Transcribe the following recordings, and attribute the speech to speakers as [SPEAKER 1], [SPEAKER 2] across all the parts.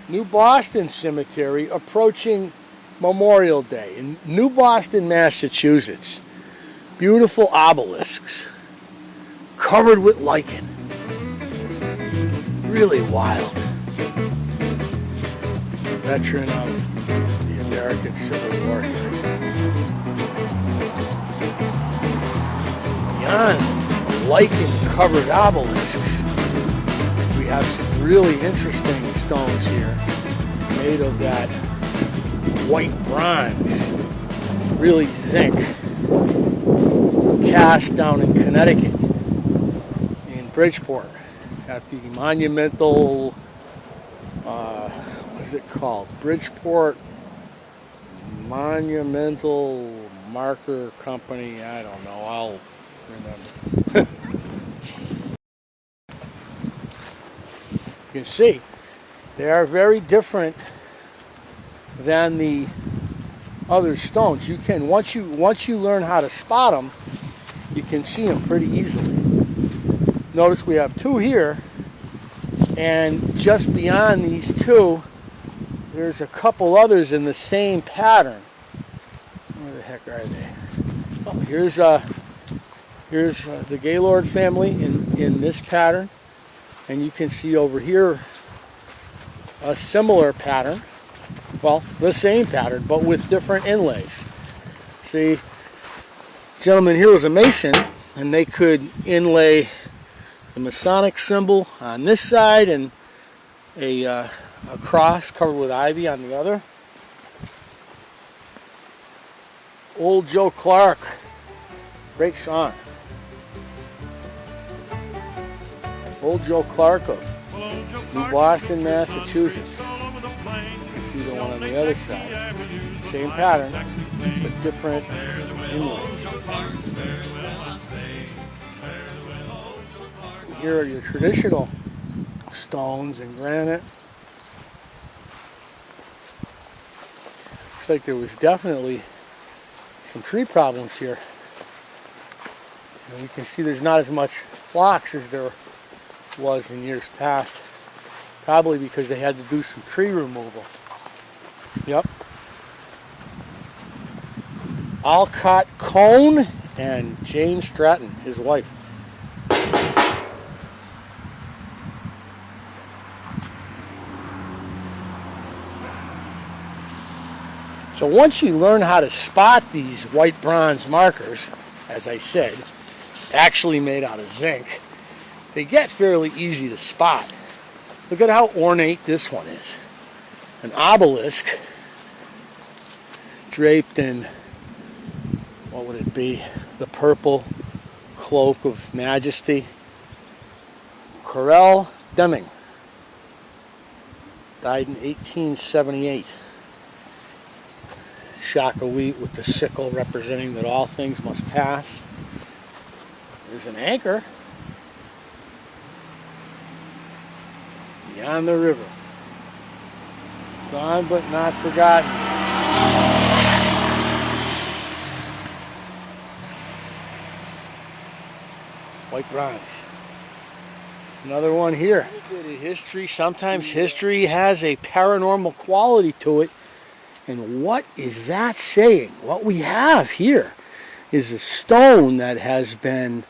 [SPEAKER 1] New Boston Cemetery approaching Memorial Day in New Boston, Massachusetts. Beautiful obelisks covered with lichen. Really wild. Veteran of the American Civil War. Beyond lichen-covered obelisks, we have some really interesting stones here made of that white bronze, really zinc, cast down in Connecticut, in Bridgeport, at the monumental, what is it called? Bridgeport Monumental Marker Company. I don't know. I'll remember. You can see they are very different than the other stones. You can once you learn how to spot them, you can see them pretty easily. Notice we have two here, and just beyond these two, there's a couple others in the same pattern. Where the heck are they? Oh, here's the Gaylord family in this pattern, and you can see over here a similar pattern. Well, the same pattern, but with different inlays. See, the gentleman here was a Mason, and they could inlay the Masonic symbol on this side and a cross covered with ivy on the other. Old Joe Clark, great song. Old Joe Clark of New Boston, Massachusetts. See the one on the other side. Same pattern, but different inlays. Here are your traditional stones and granite. Looks like there was definitely some tree problems here. And you can see there's not as much flocks as there was in years past. Probably because they had to do some tree removal. Yep. Alcott Cone and Jane Stratton, his wife. So once you learn how to spot these white bronze markers, as I said, actually made out of zinc, they get fairly easy to spot. Look at how ornate this one is. An obelisk draped in, what would it be? The purple cloak of majesty. Corell Deming died in 1878. Shock of wheat with the sickle representing that all things must pass. There's an anchor beyond the river. Gone but not forgotten. White bronze. Another one here. A bit of history. Sometimes history has a paranormal quality to it. And what is that saying? What we have here is a stone that has been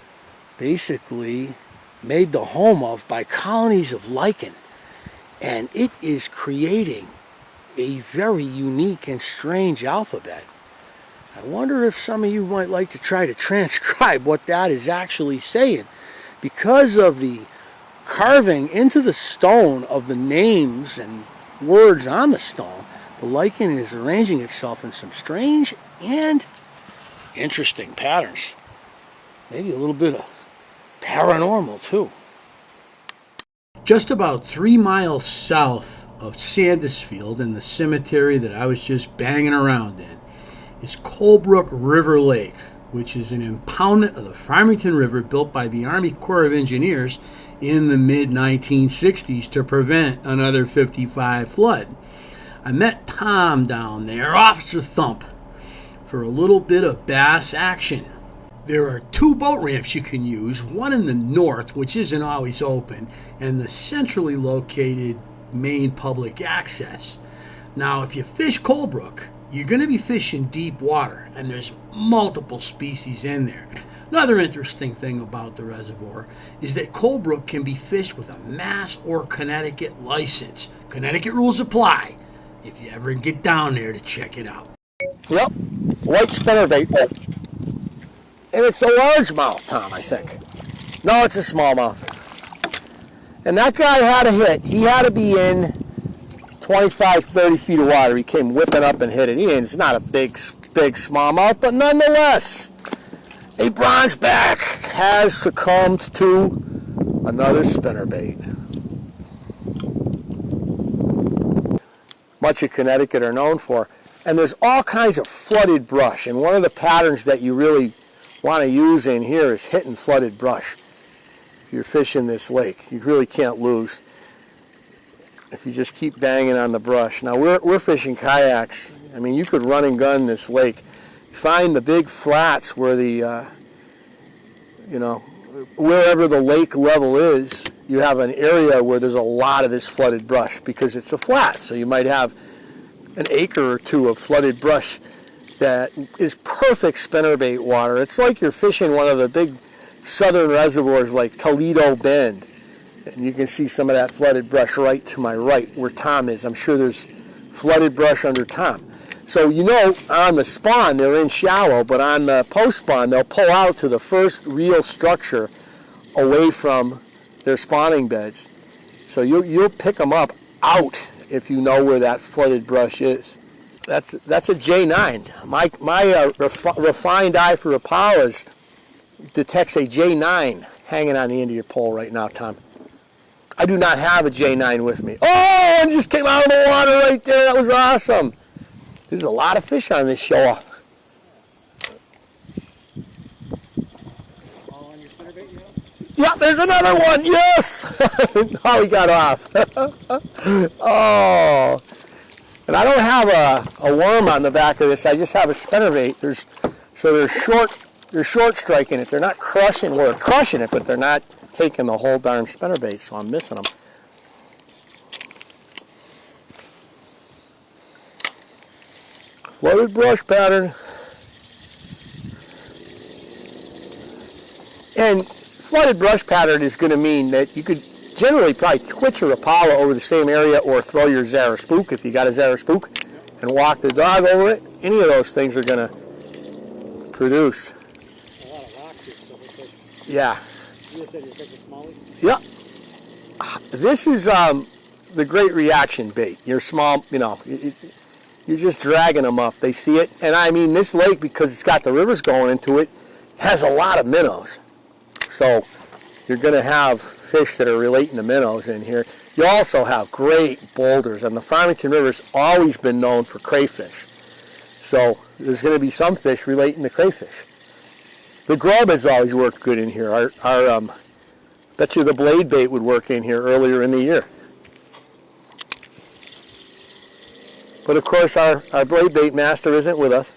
[SPEAKER 1] basically made the home of by colonies of lichen. And it is creating a very unique and strange alphabet. I wonder if some of you might like to try to transcribe what that is actually saying. Because of the carving into the stone of the names and words on the stone, the lichen is arranging itself in some strange and interesting patterns. Maybe a little bit of paranormal too. Just about 3 miles south of Sandisfield, in the cemetery that I was just banging around in, is Coldbrook River Lake, which is an impoundment of the Farmington River built by the Army Corps of Engineers in the mid-1960s to prevent another 55 flood. I met Tom down there, Officer Thump, for a little bit of bass action. There are 2 boat ramps you can use, one in the north, which isn't always open, and the centrally located
[SPEAKER 2] main public access. Now, if you fish Coldbrook, you're going to be fishing deep water, and there's multiple species in there. Another interesting thing about the reservoir is that Coldbrook can be fished with a Mass or Connecticut license. Connecticut rules apply if you ever get down there to check it out.
[SPEAKER 1] Yep, white spinnerbait. And it's a largemouth, Tom, I think. No, it's a smallmouth. And that guy had a hit. He had to be in 25, 30 feet of water. He came whipping up and hit it. It's not a big smallmouth, but nonetheless, a bronzeback has succumbed to another spinnerbait. Much of Connecticut are known for. And there's all kinds of flooded brush. And one of the patterns that you really want to use in here is hitting flooded brush. If you're fishing this lake, you really can't lose if you just keep banging on the brush. Now we're fishing kayaks. I mean, you could run and gun this lake. Find the big flats where the, wherever the lake level is, you have an area where there's a lot of this flooded brush because it's a flat. So you might have an acre or two of flooded brush that is perfect spinnerbait water. It's like you're fishing one of the big southern reservoirs like Toledo Bend. And you can see some of that flooded brush right to my right where Tom is. I'm sure there's flooded brush under Tom. So on the spawn they're in shallow, but on the post spawn they'll pull out to the first real structure away from their spawning beds. So you'll pick them up out if you know where that flooded brush is. That's a J9. My refined eye for Impalas detects a J9 hanging on the end of your pole right now, Tom. I do not have a J9 with me. Oh, one just came out of the water right there. That was awesome. There's a lot of fish on this show.
[SPEAKER 3] All on your spinnerbait,
[SPEAKER 1] Yep, there's another one. Yes. Oh, he got off. Oh. And I don't have a worm on the back of this. I just have a spinnerbait. They're short striking it. They're not crushing. Well, they're crushing it, but they're not taking the whole darn spinnerbait, so I'm missing them. Flooded brush pattern. And flooded brush pattern is going to mean that you could generally probably twitch your Impala over the same area or throw your Zara spook if you got a Zara spook and walk the dog over it. Any of those things are going to produce.
[SPEAKER 3] A lot of rocks here, so it's like,
[SPEAKER 1] yeah.
[SPEAKER 3] you said you're taking smallies?
[SPEAKER 1] Yep. This is the great reaction bait. You're small, you're just dragging them up. They see it. And I mean, this lake, because it's got the rivers going into it, has a lot of minnows. So you're going to have fish that are relating to minnows in here. You also have great boulders. And the Farmington River's always been known for crayfish. So there's going to be some fish relating to crayfish. The grub has always worked good in here. Our bet you the blade bait would work in here earlier in the year. But of course our blade bait master isn't with us.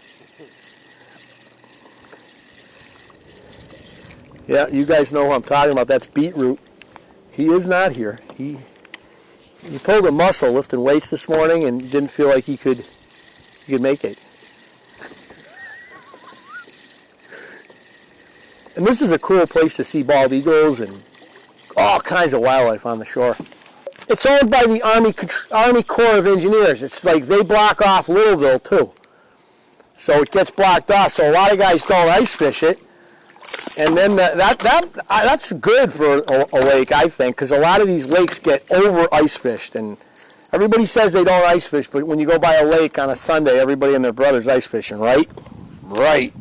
[SPEAKER 1] Yeah, you guys know who I'm talking about. That's Beetroot. He is not here. He pulled a muscle lifting weights this morning and didn't feel like he could make it. And this is a cool place to see bald eagles and all kinds of wildlife on the shore. It's owned by the Army Corps of Engineers. It's like they block off Littleville too. So it gets blocked off. So a lot of guys don't ice fish it. And then that's good for a lake, I think, because a lot of these lakes get over ice fished. And everybody says they don't ice fish, but when you go by a lake on a Sunday, everybody and their brother's ice fishing, right? Right.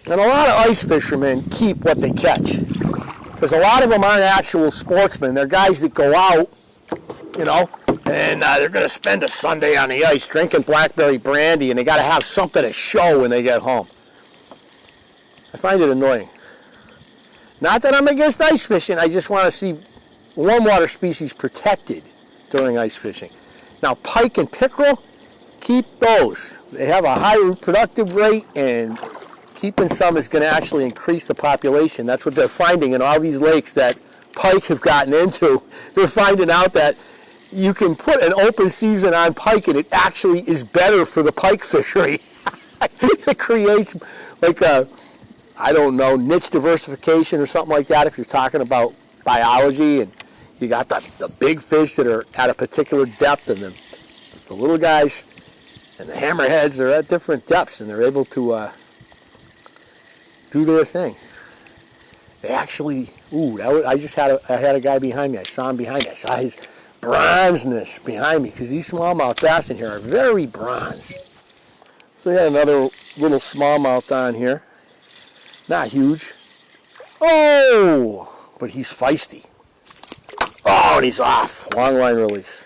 [SPEAKER 1] And a lot of ice fishermen keep what they catch. Because a lot of them aren't actual sportsmen. They're guys that go out, and they're going to spend a Sunday on the ice drinking blackberry brandy, and they got to have something to show when they get home. I find it annoying. Not that I'm against ice fishing. I just want to see warm water species protected during ice fishing. Now, pike and pickerel, keep those. They have a high reproductive rate, and keeping some is going to actually increase the population. That's what they're finding in all these lakes that pike have gotten into. They're finding out that you can put an open season on pike and it actually is better for the pike fishery. It creates like a, I don't know, niche diversification or something like that if you're talking about biology, and you got the big fish that are at a particular depth, and the little guys and the hammerheads are at different depths, and they're able to do their thing. They actually, I had a guy behind me. I saw him behind me. I saw his bronzeness behind me, because these smallmouth bass in here are very bronze. So we got another little smallmouth on here. Not huge. Oh, but he's feisty. Oh, and he's off. Long line release.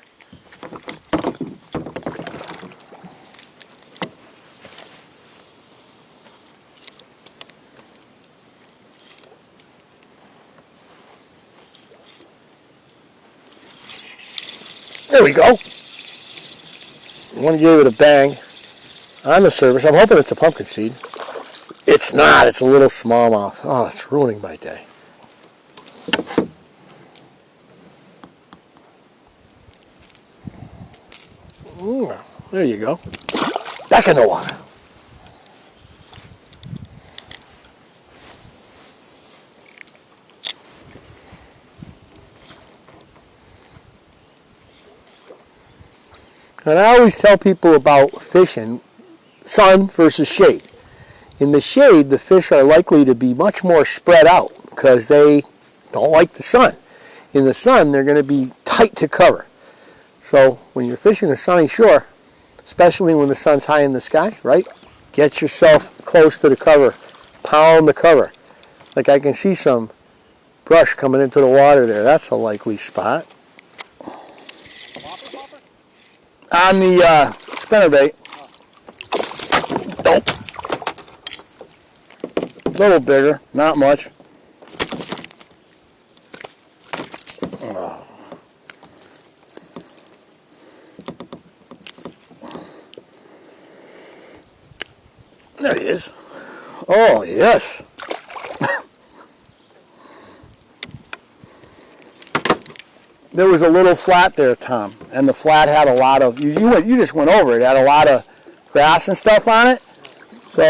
[SPEAKER 1] There we go. One gave it a bang on the surface. I'm hoping it's a pumpkin seed. It's not. It's a little smallmouth. Oh, it's ruining my day. There you go. Back in the water. And I always tell people about fishing, sun versus shade. In the shade, the fish are likely to be much more spread out because they don't like the sun. In the sun, they're going to be tight to cover. So when you're fishing a sunny shore, especially when the sun's high in the sky, right? Get yourself close to the cover. Pound the cover. Like I can see some brush coming into the water there. That's a likely spot. On the spinnerbait. Nope. A little bigger, not much. Oh. There he is. Oh, yes. There was a little flat there, Tom, and the flat had a lot of, you just went over it, had a lot of grass and stuff on it. So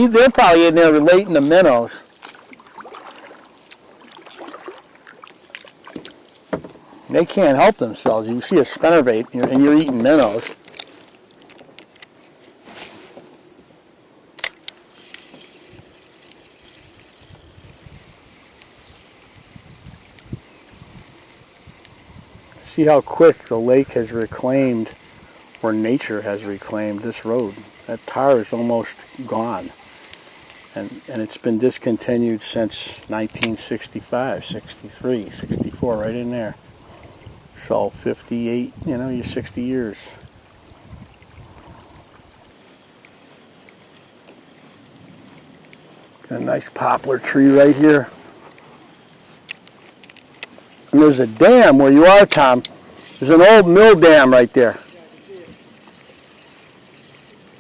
[SPEAKER 1] they're probably in there relating to minnows. They can't help themselves. You see a spinnerbait and you're eating minnows. See how quick the lake has reclaimed, or nature has reclaimed, this road. That tar is almost gone. And it's been discontinued since 1965, 63, 64, right in there. So 58, you're 60 years. Got a nice poplar tree right here. And there's a dam where you are, Tom. There's an old mill dam right there.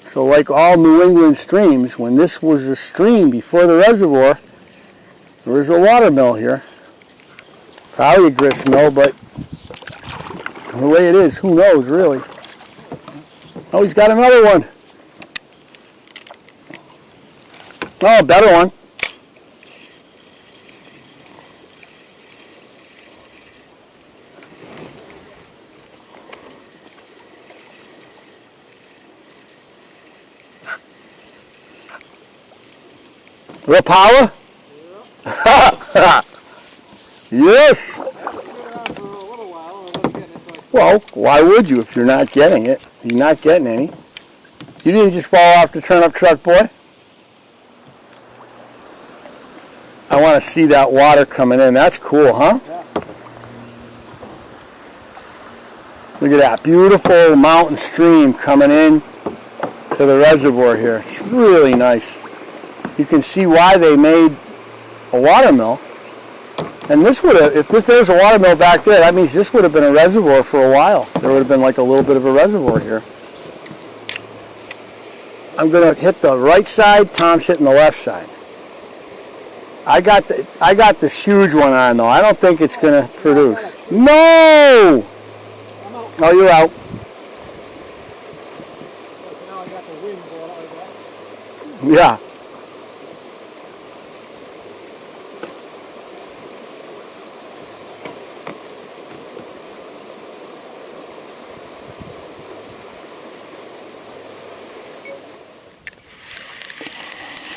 [SPEAKER 1] So like all New England streams, when this was a stream before the reservoir, there was a water mill here. Probably a grist mill, but the way it is, who knows, really. Oh, he's got another one. Oh, a better one. Real power? Yeah. Yes. Well, why would you if you're not getting it? You're not getting any. You didn't just fall off the turnip truck, boy. I want to see that water coming in. That's cool, huh?
[SPEAKER 3] Yeah.
[SPEAKER 1] Look at that beautiful mountain stream coming in to the reservoir here. It's really nice. You can see why they made a water mill. And this would have, if there was a water mill back there, that means this would have been a reservoir for a while. There would have been like a little bit of a reservoir here. I'm going to hit the right side, Tom's hitting the left side. I got this huge one on though. I don't think it's gonna produce. No! No, you're out.
[SPEAKER 3] Now I got the wind going like that.
[SPEAKER 1] Yeah.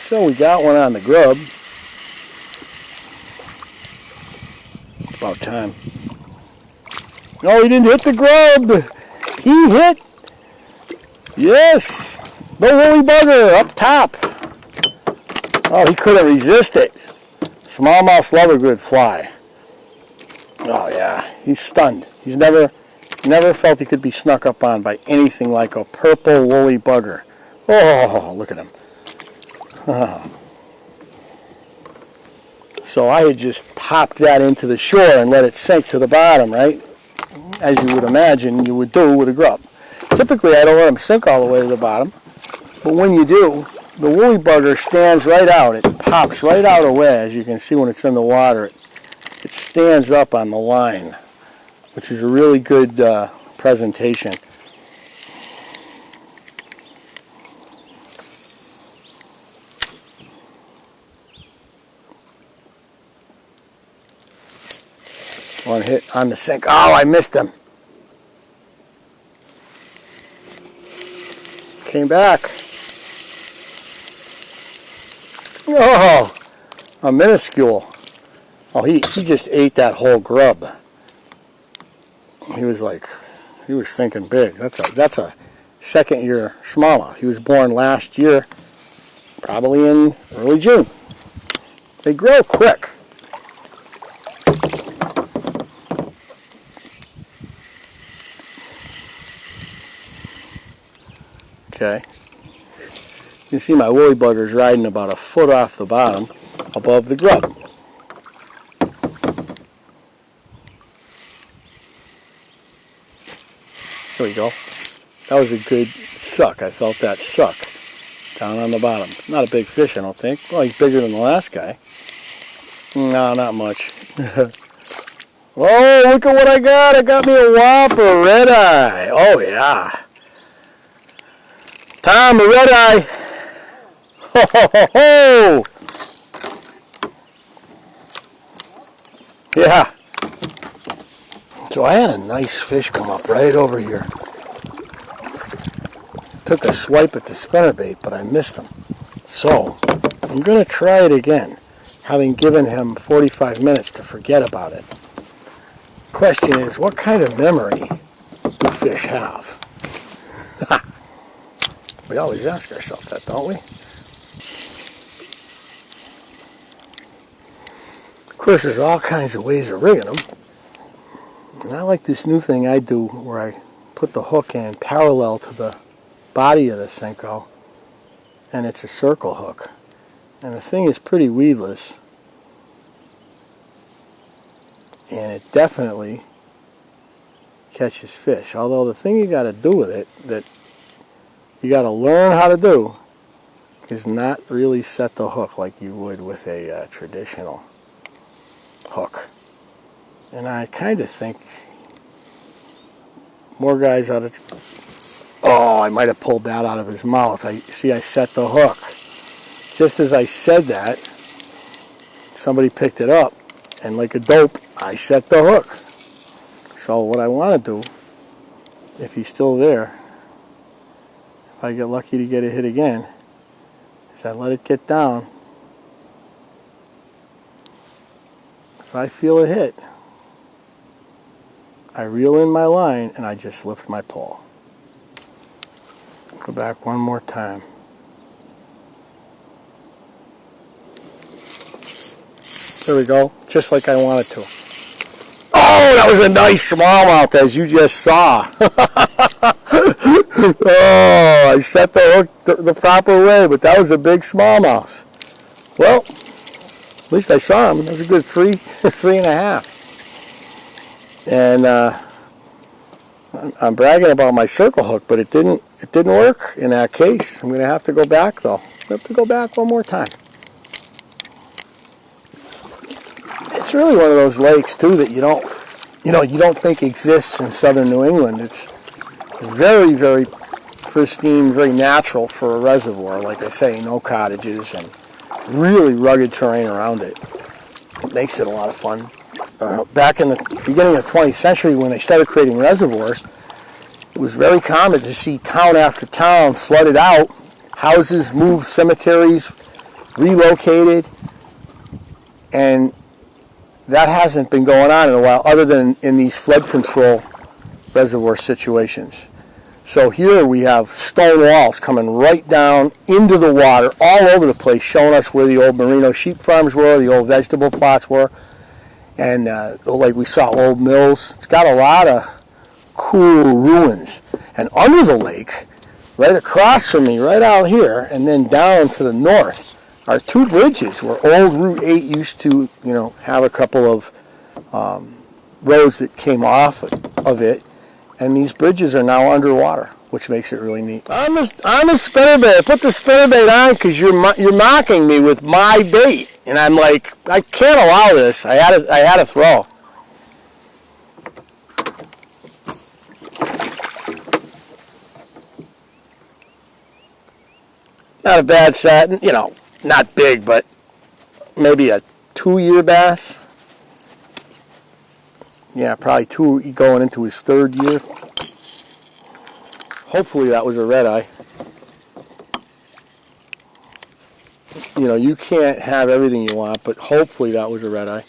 [SPEAKER 1] So we got one on the grub. About time. No, he didn't hit the grub. He hit, yes, the woolly bugger up top. Oh, he couldn't resist it. Smallmouths love a good fly. Oh yeah, he's stunned. He's never felt he could be snuck up on by anything like a purple woolly bugger. Oh, look at him. Oh. So I had just popped that into the shore and let it sink to the bottom, right? As you would imagine you would do with a grub. Typically I don't let them sink all the way to the bottom, but when you do, the woolly bugger stands right out. It pops right out away, as you can see when it's in the water. It stands up on the line, which is a really good presentation. One hit on the sink. Oh, I missed him. Came back. Oh, a minuscule. Oh, he just ate that whole grub. He was thinking big. That's a second year smallmouth. He was born last year, probably in early June. They grow quick. Okay. You can see my woolly bugger's riding about a foot off the bottom above the grub. There we go. That was a good suck. I felt that suck down on the bottom. Not a big fish, I don't think. Well, he's bigger than the last guy. No, not much. Oh, look at what I got. I got me a whopper red eye. Oh, yeah. Tom, a red eye. Ho, ho, ho, ho. Yeah. So I had a nice fish come up right over here. Took a swipe at the spinnerbait, but I missed him. So I'm going to try it again, having given him 45 minutes to forget about it. Question is, what kind of memory do fish have? We always ask ourselves that, don't we? Of course, there's all kinds of ways of rigging them. And I like this new thing I do where I put the hook in parallel to the body of the Senko, and it's a circle hook. And the thing is pretty weedless, and it definitely catches fish. Although the thing you got to do with it, that you got to learn how to do, is not really set the hook like you would with a traditional hook. And I kind of think more guys ought to... Oh, I might have pulled that out of his mouth. I set the hook. Just as I said that, somebody picked it up, and like a dope, I set the hook. So what I want to do, if he's still there, if I get lucky to get a hit again, is I let it get down. If I feel it hit, I reel in my line and I just lift my pole. Go back one more time. There we go, just like I wanted to. Oh, that was a nice smallmouth, as you just saw. Oh, I set the hook the proper way, but that was a big smallmouth. Well, at least I saw him. That was a good 3.5. And I'm bragging about my circle hook, but it didn't work in that case. I'm going to have to go back though. I have to go back one more time. It's really one of those lakes too that you don't think exists in southern New England. It's very, very pristine, very natural for a reservoir. Like I say, no cottages and really rugged terrain around it. It makes it a lot of fun. Back in the beginning of the 20th century, when they started creating reservoirs, it was very common to see town after town flooded out, houses moved, cemeteries relocated, and that hasn't been going on in a while, other than in these flood control reservoir situations. So here we have stone walls coming right down into the water all over the place, showing us where the old merino sheep farms were, the old vegetable plots were, and like we saw old mills. It's got a lot of cool ruins. And under the lake, right across from me, right out here, and then down to the north, are two bridges where old Route 8 used to, have a couple of roads that came off of it. And these bridges are now underwater, which makes it really neat. I'm a spinnerbait. I put the spinnerbait on because you're mocking me with my bait, and I'm like, I can't allow this. I had to throw. Not a bad set, not big, but maybe a 2-year bass. Yeah, probably 2 going into his 3rd year. Hopefully that was a red eye. You can't have everything you want, but hopefully that was a red eye.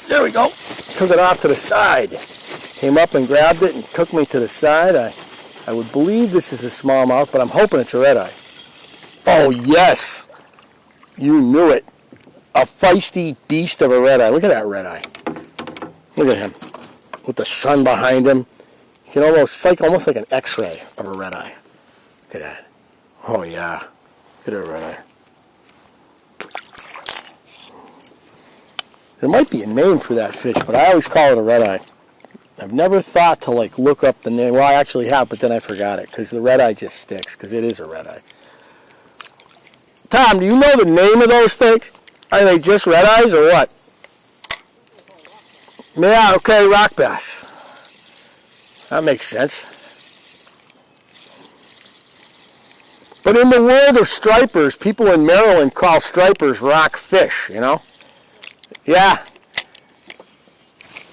[SPEAKER 1] There we go. Took it off to the side. Came up and grabbed it and took me to the side. I would believe this is a smallmouth, but I'm hoping it's a red eye. Oh, yes. You knew it. A feisty beast of a red eye. Look at that red eye. Look at him. With the sun behind him. You can almost like an x-ray of a red eye. Look at that. Oh, yeah. Look at a red eye. There might be a name for that fish, but I always call it a red eye. I've never thought to look up the name. Well, I actually have, but then I forgot it because the red eye just sticks because it is a red eye. Tom, do you know the name of those things? Are they just red eyes or what? Yeah, okay, rock bass. That makes sense. But in the world of stripers, people in Maryland call stripers rock fish, Yeah.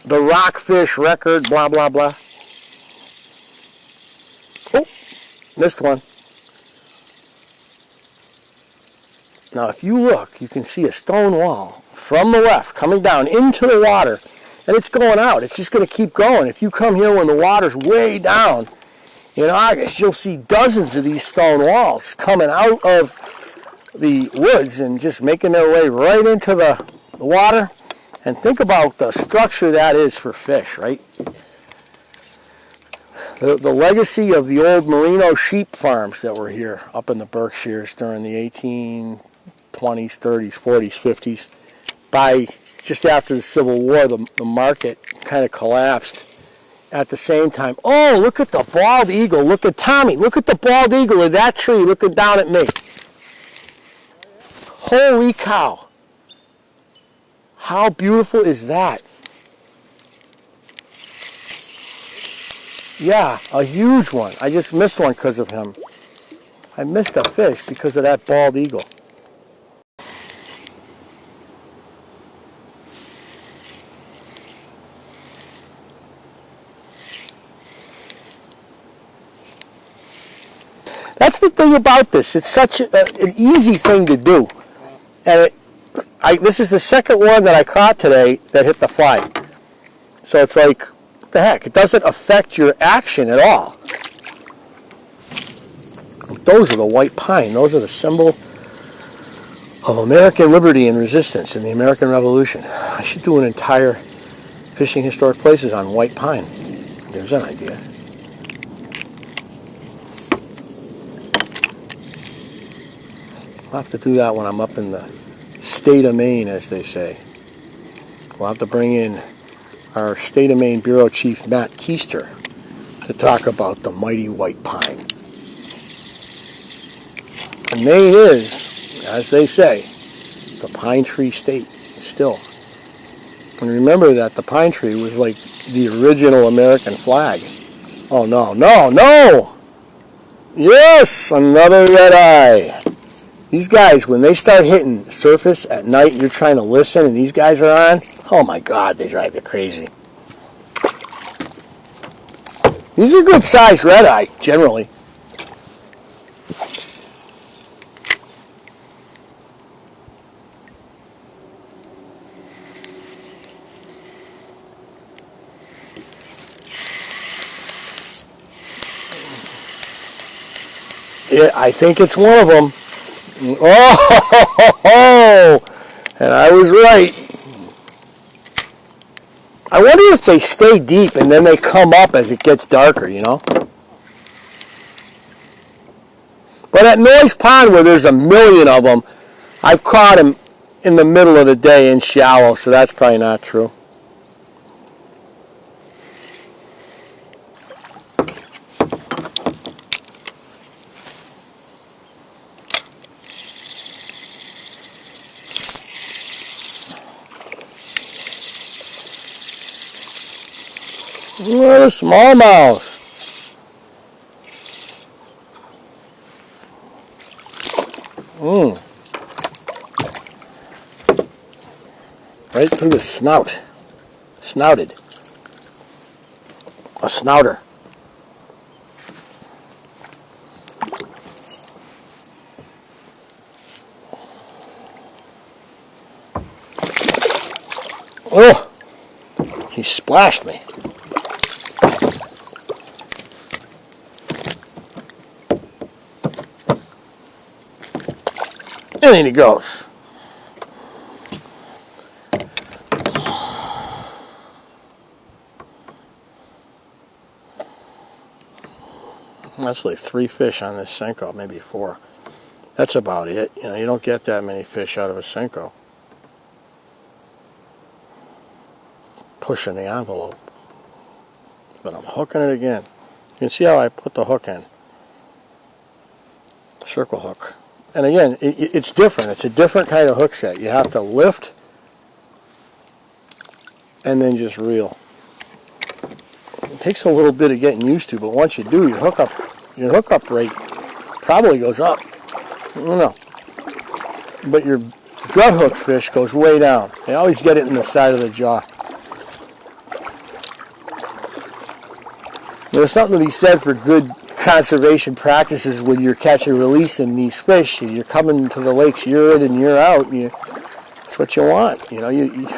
[SPEAKER 1] The rockfish record, blah, blah, blah. Oh, missed one. Now, if you look, you can see a stone wall from the left coming down into the water, and it's going out. It's just going to keep going. If you come here when the water's way down in August, you'll see dozens of these stone walls coming out of the woods and just making their way right into the water. And think about the structure that is for fish, right? The legacy of the old merino sheep farms that were here up in the Berkshires during the 1820s, 30s, 40s, 50s. By just after the Civil War, the market kind of collapsed at the same time. Oh, look at the bald eagle. Look at Tommy. Look at the bald eagle in that tree looking down at me. Holy cow. How beautiful is that? Yeah, a huge one. I just missed one because of him. I missed a fish because of that bald eagle. That's the thing about this. It's such an easy thing to do. And this is the second one that I caught today that hit the fly. So it's like, what the heck? It doesn't affect your action at all. Those are the white pine. Those are the symbol of American liberty and resistance in the American Revolution. I should do an entire fishing historic places on white pine. There's an idea. I'll have to do that when I'm up in the state of Maine, as they say. We'll have to bring in our state of Maine Bureau Chief, Matt Keister, to talk about the mighty white pine. And Maine is, as they say, the pine tree state still. And remember that the pine tree was like the original American flag. Oh no, no, no! Yes, another red eye. These guys, when they start hitting surface at night, you're trying to listen and these guys are on, oh my God, they drive you crazy. These are good sized red eye, generally. Yeah, I think it's one of them. Oh, and I was right. I wonder if they stay deep and then they come up as it gets darker, you know? But at Noyes Pond, where there's a million of them, I've caught them in the middle of the day in shallow, so that's probably not true. What a smallmouth. Right through the snout. Snouted. A snouter. Oh, he splashed me. And in he goes. That's like 3 fish on this Senko, maybe 4. That's about it. You know, you don't get that many fish out of a Senko. Pushing the envelope. But I'm hooking it again. You can see how I put the hook in. Circle hook. And again, it's different. It's a different kind of hook set. You have to lift and then just reel. It takes a little bit of getting used to, but once you do, your hookup rate probably goes up. I don't know. But your gut hook fish goes way down. They always get it in the side of the jaw. There's something to be said for good conservation practices when you're catching and releasing these fish. You're coming to the lakes year in and year out. That's what you want. You know, you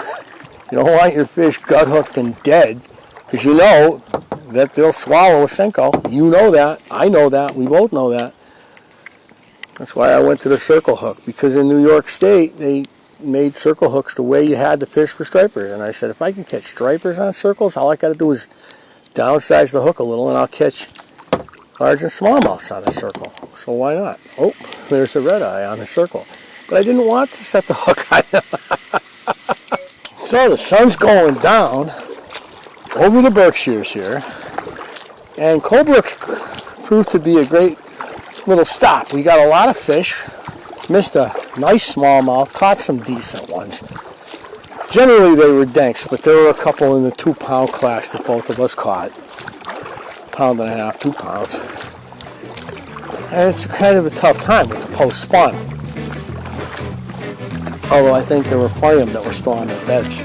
[SPEAKER 1] don't want your fish gut hooked and dead, because you know that they'll swallow a Senko. You know that. I know that. We both know that. That's why I went to the circle hook, because in New York State they made circle hooks the way you had to fish for stripers. And I said, if I can catch stripers on circles, all I got to do is downsize the hook a little and I'll catch large and smallmouths on the circle. So why not? Oh, there's a red eye on the circle. But I didn't want to set the hook on him. So the sun's going down over the Berkshires here. And Coldbrook proved to be a great little stop. We got a lot of fish. Missed a nice smallmouth. Caught some decent ones. Generally they were danks, but there were a couple in the 2-pound class that both of us caught. 1.5 pounds, 2 pounds. And it's kind of a tough time with the post spawn. Although I think there were plenty of them that were still on their beds.